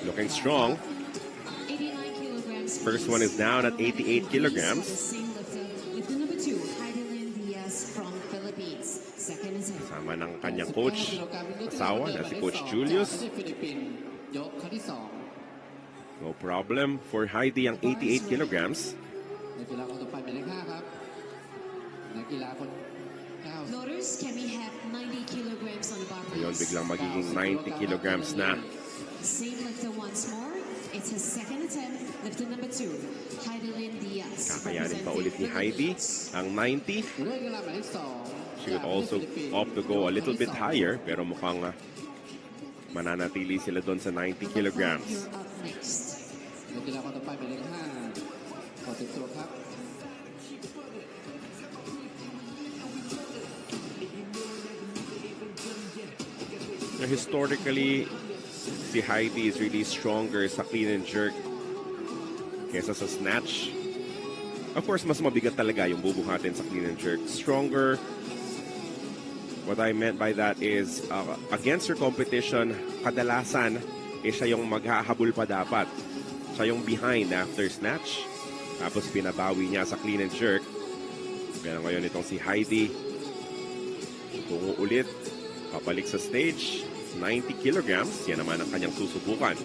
looking strong. 89 kilograms. First one is down at 88 kilograms. Same lifter. Lifter number 2, Heidelin Diaz from Philippines. Second attempt. Kasama ng kanyang coach, asawa na si Coach Julius. No problem for Heidi ang 88 kilograms. Loaders, can we have 90 kilograms on the bar, please? Ngayon biglang magiging 90 kilograms na. Same lifter once more. It's his second attempt. Lifter number 2, Heidelin Diaz. Kakayanin pa ulit ni Heidi ang 90. She would also opt to go a little bit higher, pero mukhang mananatili sila doon sa 90 kilograms. You're up next. Now, historically, si Heidi is really stronger sa clean and jerk kesa sa snatch. Of course, mas mabigat talaga yung bubuhatin sa clean and jerk. Stronger. What I meant by that is, against her competition, kadalasan, siya yung maghahabol pa dapat. Siya yung behind after snatch. Tapos binabawi niya sa clean and jerk. Pero ngayon itong si Heidi, tungo ulit, papalik sa stage, 90 kilograms. Yan naman ang kanyang susubukan.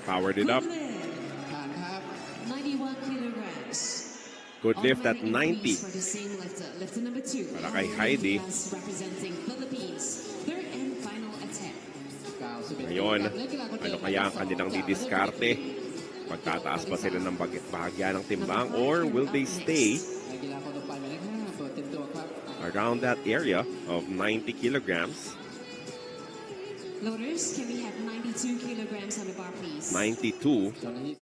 Powered it up. 91 kilograms. Good lift at 90. For the same lifter. Lifter number 2. Para kay Heidi. Representing Philippines. Third and final attempt. Ngayon, ano kaya ang kanilang didiskarte? Magtataas ba sila ng bahagya ng timbang or will they stay around that area of 90 kilograms? Loaders, can we have 92 kilograms on the bar, please? 92.